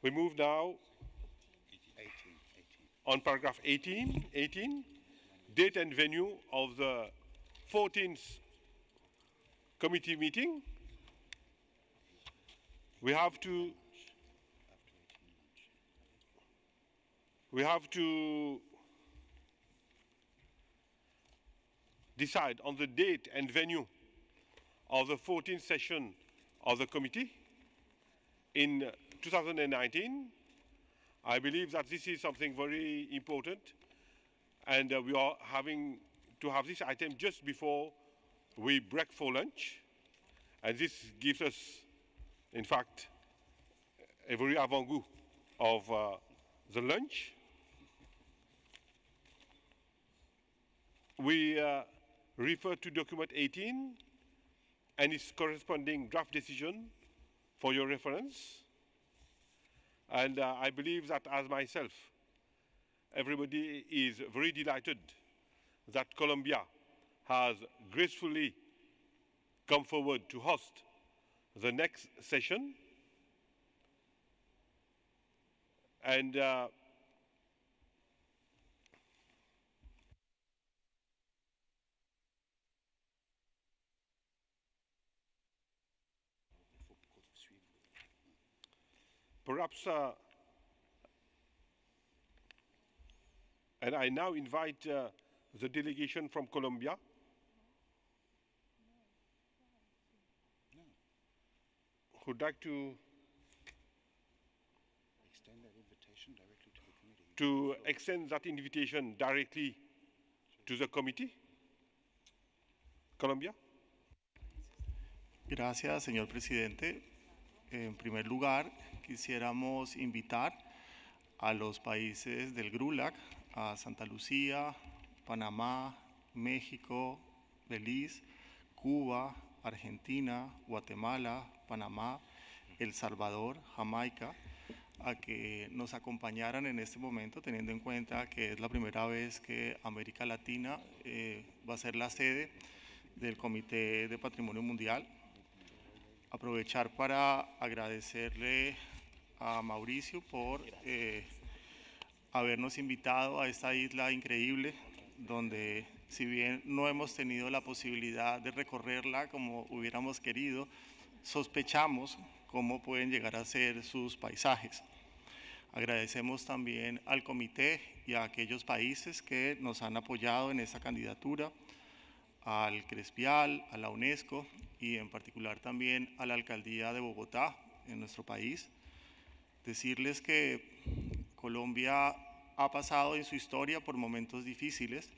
We move now 18. on paragraph 18, date and venue of the 14th committee meeting. We have to decide on the date and venue of the 14th session of the committee in 2019. I believe that this is something very important, and we are having to have this item just before we break for lunch, and this gives us, in fact, a very avant-goût of the lunch. We refer to document 18 and its corresponding draft decision for your reference. And I believe that as myself, everybody is very delighted that Colombia has gracefully come forward to host the next session. And perhaps, and I now invite the delegation from Colombia. Who'd like to Extend that invitation directly to the committee. to extend that invitation directly to the committee? Colombia? Gracias, señor presidente. En primer lugar, quisiéramos invitar a los países del GRULAC, a Santa Lucía, Panamá, México, Belice, Cuba, Argentina, Guatemala, Panamá, El Salvador, Jamaica, a que nos acompañaran en este momento, teniendo en cuenta que es la primera vez que América Latina va a ser la sede del Comité de Patrimonio Mundial. Aprovechar para agradecerle a Mauricio por habernos invitado a esta isla increíble, donde si bien no hemos tenido la posibilidad de recorrerla como hubiéramos querido, sospechamos cómo pueden llegar a ser sus paisajes. Agradecemos también al comité y a aquellos países que nos han apoyado en esta candidatura, al Crespial, a la UNESCO y en particular también a la Alcaldía de Bogotá en nuestro país. Decirles que Colombia ha pasado en su historia por momentos difíciles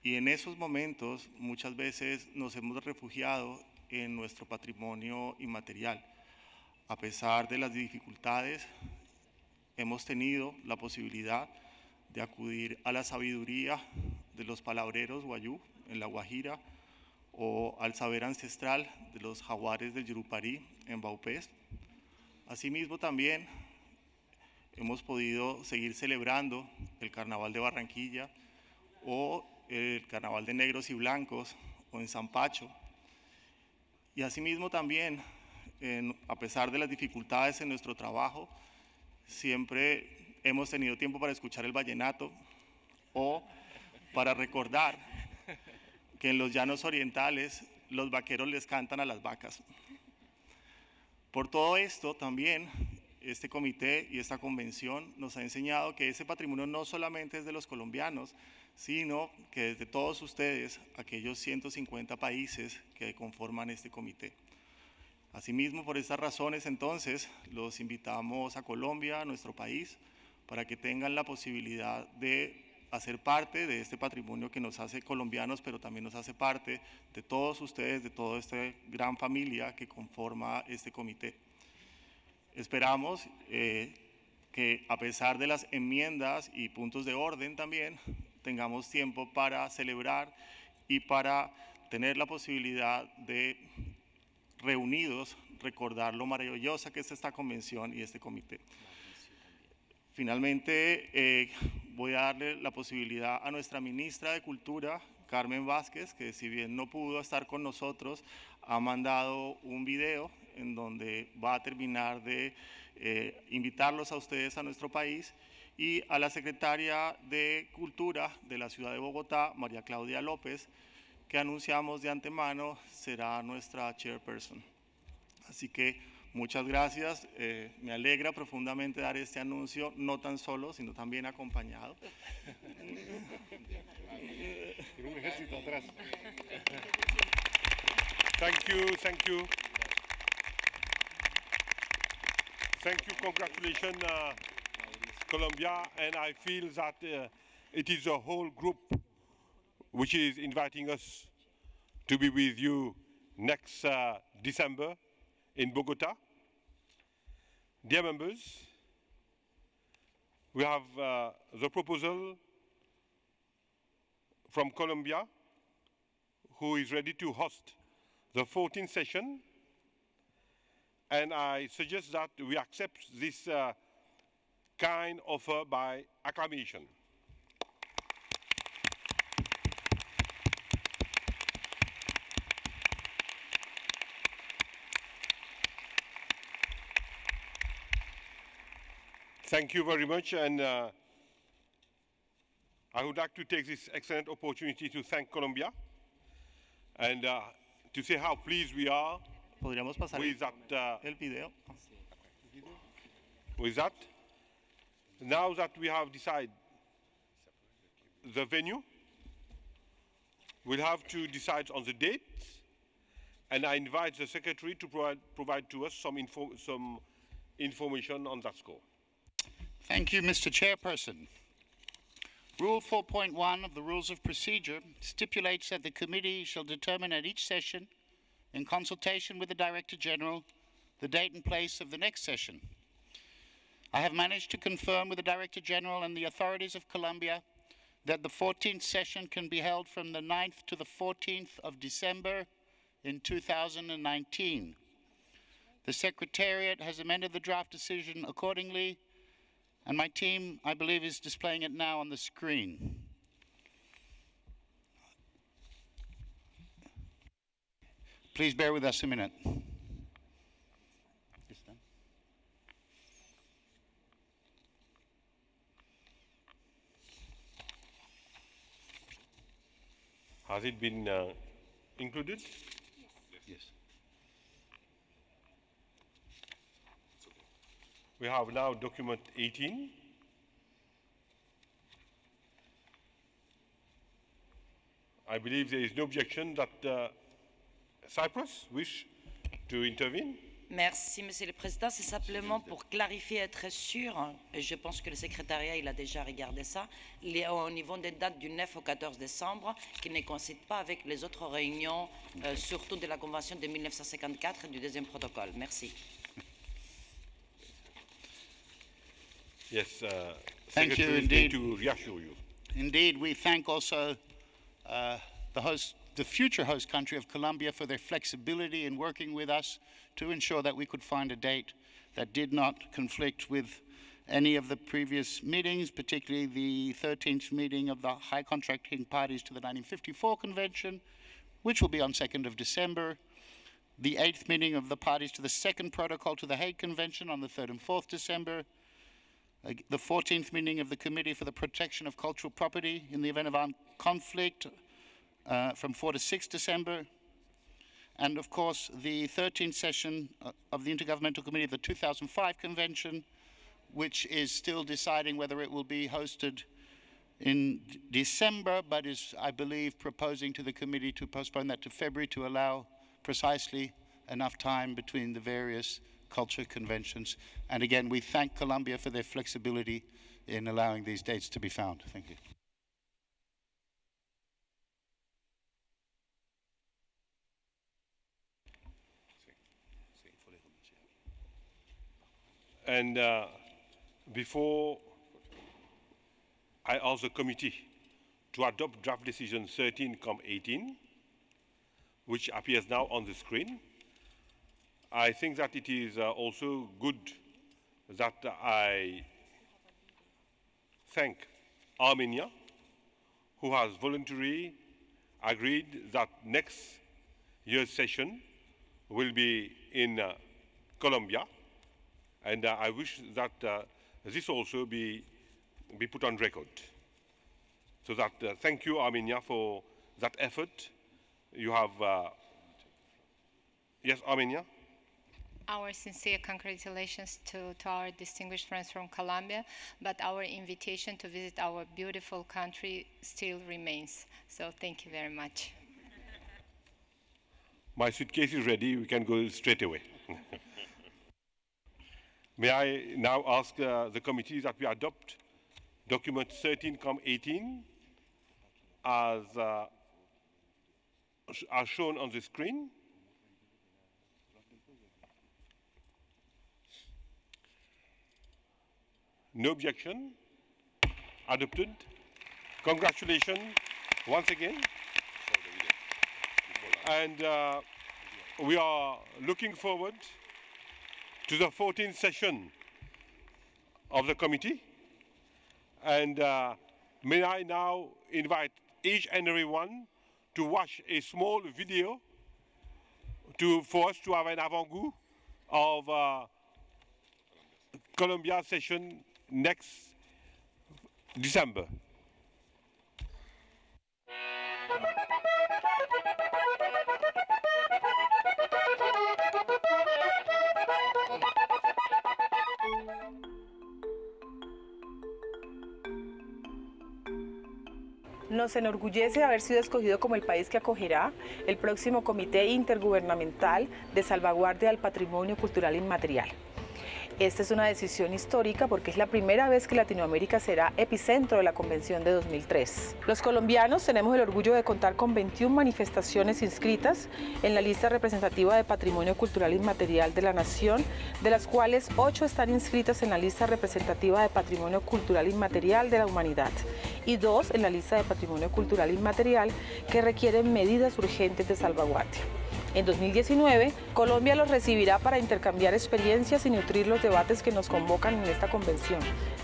y en esos momentos muchas veces nos hemos refugiado en nuestro patrimonio inmaterial. A pesar de las dificultades, hemos tenido la posibilidad de acudir a la sabiduría de los palabreros guayú en La Guajira o al saber ancestral de los jaguares del Yurupari en Baupés. Asimismo también hemos podido seguir celebrando el Carnaval de Barranquilla o el Carnaval de Negros y Blancos o en San Pacho. Y asimismo también, a pesar de las dificultades en nuestro trabajo, siempre hemos tenido tiempo para escuchar el vallenato o para recordar que en los llanos orientales los vaqueros les cantan a las vacas. Por todo esto también este comité y esta convención nos ha enseñado que ese patrimonio no solamente es de los colombianos, sino que desde todos ustedes, aquellos 150 países que conforman este comité. Asimismo, por estas razones, entonces, los invitamos a Colombia, a nuestro país, para que tengan la posibilidad de hacer parte de este patrimonio que nos hace colombianos, pero también nos hace parte de todos ustedes, de toda esta gran familia que conforma este comité. Esperamos que a pesar de las enmiendas y puntos de orden también, tengamos tiempo para celebrar y para tener la posibilidad de reunidos recordar lo maravillosa que es esta convención y este comité. Finalmente, voy a darle la posibilidad a nuestra ministra de Cultura, Carmen Vázquez, que si bien no pudo estar con nosotros, ha mandado un video en donde va a terminar de invitarlos a ustedes a nuestro país, y a la secretaria de Cultura de la ciudad de Bogotá, María Claudia López, que anunciamos de antemano será nuestra chairperson. Así que muchas gracias, me alegra profundamente dar este anuncio, no tan solo, sino también acompañado. Con un ejército atrás. Thank you, thank you. Thank you, congratulations, Colombia, and I feel that it is a whole group which is inviting us to be with you next December in Bogota. Dear members, we have the proposal from Colombia, who is ready to host the 14th session, and I suggest that we accept this kind offer by acclamation. Thank you very much, and I would like to take this excellent opportunity to thank Colombia and to say how pleased we are ¿Podríamos pasar with that. el video? With that, now that we have decided the venue, we'll have to decide on the date, and I invite the secretary to provide to us some information on that score. Thank you, Mr. Chairperson. Rule 4.1 of the Rules of Procedure stipulates that the committee shall determine at each session, in consultation with the Director General, the date and place of the next session. I have managed to confirm with the Director General and the authorities of Colombia that the 14th session can be held from the 9th to the 14th of December in 2019. The Secretariat has amended the draft decision accordingly, and my team, I believe, is displaying it now on the screen. Please bear with us a minute. Has it been included? Yes. We have now document 18. I believe there is no objection that Cyprus wish to intervene. Merci, Monsieur le Président. C'est simplement pour clarifier, être sûr, et je pense que le secrétariat il a déjà regardé ça, au niveau des dates du 9 au 14 décembre, qui ne coïncident pas avec les autres réunions, surtout de la Convention de 1954 et du deuxième protocole. Merci. Yes, Thank you Secretary is going indeed. to reassure you. Indeed, we thank also the future host country of Colombia for their flexibility in working with us to ensure that we could find a date that did not conflict with any of the previous meetings, particularly the 13th meeting of the high contracting parties to the 1954 convention, which will be on 2nd of December, the 8th meeting of the parties to the second protocol to the Hague Convention on the 3rd and 4th December, the 14th meeting of the Committee for the Protection of Cultural Property in the event of armed conflict from 4 to 6 December, and of course the 13th session of the Intergovernmental Committee of the 2005 Convention, which is still deciding whether it will be hosted in December, but is, I believe, proposing to the committee to postpone that to February to allow precisely enough time between the various culture conventions. And again, we thank Colombia for their flexibility in allowing these dates to be found. Thank you. And before I ask the committee to adopt draft decision 13-18, which appears now on the screen, I think that it is also good that I thank Armenia, who has voluntarily agreed that next year's session will be in Colombia, and I wish that this also be put on record. So that thank you, Armenia, for that effort. You have, yes, Armenia? Our sincere congratulations to our distinguished friends from Colombia, but our invitation to visit our beautiful country still remains. So thank you very much. My suitcase is ready, we can go straight away. May I now ask the committee that we adopt document 13-18 as shown on the screen. No objection. Adopted. Congratulations once again. And we are looking forward to the 14th session of the committee. And may I now invite each and every one to watch a small video for us to have an avant-goût of Colombia session next December. Nos enorgullece haber sido escogido como el país que acogerá el próximo Comité Intergubernamental de Salvaguardia del Patrimonio Cultural Inmaterial. Esta es una decisión histórica porque es la primera vez que Latinoamérica será epicentro de la Convención de 2003. Los colombianos tenemos el orgullo de contar con 21 manifestaciones inscritas en la lista representativa de Patrimonio Cultural Inmaterial de la Nación, de las cuales 8 están inscritas en la lista representativa de Patrimonio Cultural Inmaterial de la Humanidad y 2 en la lista de Patrimonio Cultural Inmaterial que requieren medidas urgentes de salvaguardia. En 2019, Colombia los recibirá para intercambiar experiencias y nutrir los debates que nos convocan en esta convención.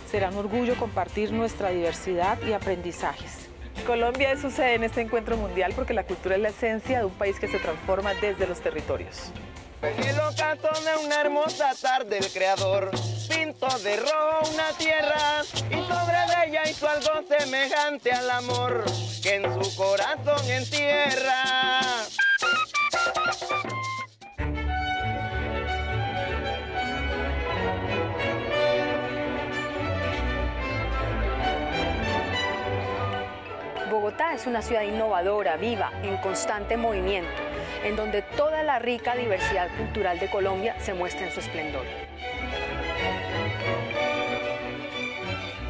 Será un orgullo compartir nuestra diversidad y aprendizajes. Colombia es su sede en este encuentro mundial porque la cultura es la esencia de un país que se transforma desde los territorios. El ocaso de una hermosa tarde el creador pintó de rojo una tierra y sobre ella hizo algo semejante al amor que en su corazón entierra. Bogotá es una ciudad innovadora, viva, en constante movimiento, en donde toda la rica diversidad cultural de Colombia se muestra en su esplendor.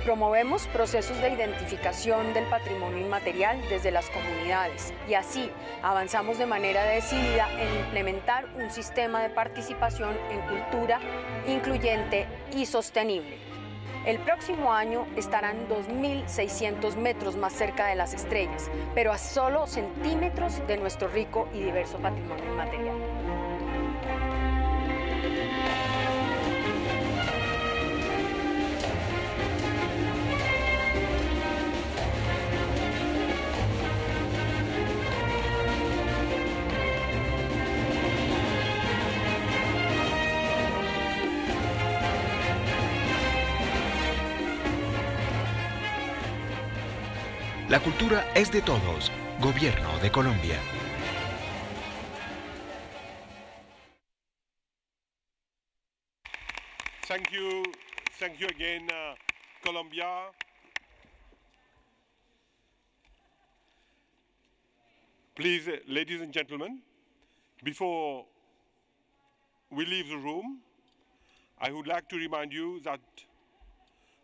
Promovemos procesos de identificación del patrimonio inmaterial desde las comunidades y así avanzamos de manera decidida en implementar un sistema de participación en cultura incluyente y sostenible. El próximo año estarán 2.600 metros más cerca de las estrellas, pero a solo centímetros de nuestro rico y diverso patrimonio inmaterial. La cultura es de todos. Gobierno de Colombia. Thank you again, Colombia. Please, ladies and gentlemen, before we leave the room, I would like to remind you that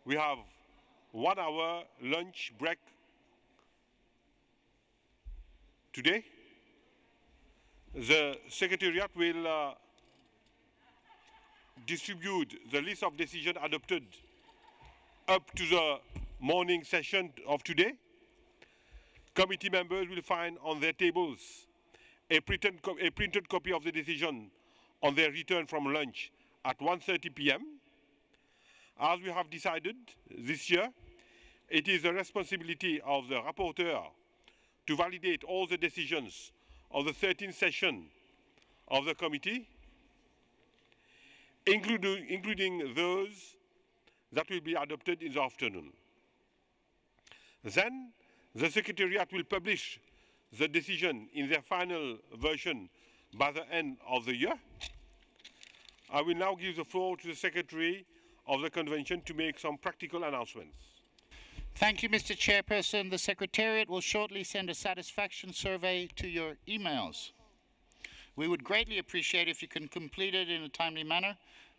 we have 1 hour lunch break today. The Secretariat will distribute the list of decisions adopted up to the morning session of today. Committee members will find on their tables a printed copy of the decision on their return from lunch at 1:30 p.m. As we have decided this year, it is the responsibility of the rapporteur to validate all the decisions of the 13th session of the committee including those that will be adopted in the afternoon. Then, the Secretariat will publish the decision in their final version by the end of the year. I will now give the floor to the Secretary of the Convention to make some practical announcements. Thank you, Mr. Chairperson. The Secretariat will shortly send a satisfaction survey to your emails. We would greatly appreciate if you can complete it in a timely manner,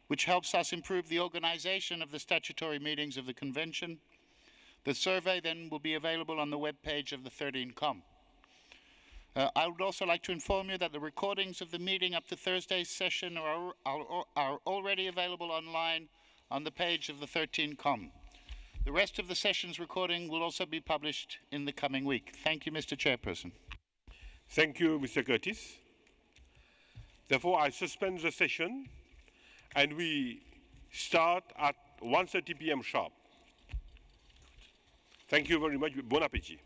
which helps us improve the organization of the statutory meetings of the Convention. The survey then will be available on the webpage of the 13Com. I would also like to inform you that the recordings of the meeting up to Thursday's session are already available online on the page of the 13Com. The rest of the session's recording will also be published in the coming week. Thank you, Mr. Chairperson. Thank you, Mr. Curtis. Therefore, I suspend the session and we start at 1:30 p.m. sharp. Thank you very much. Bon appétit.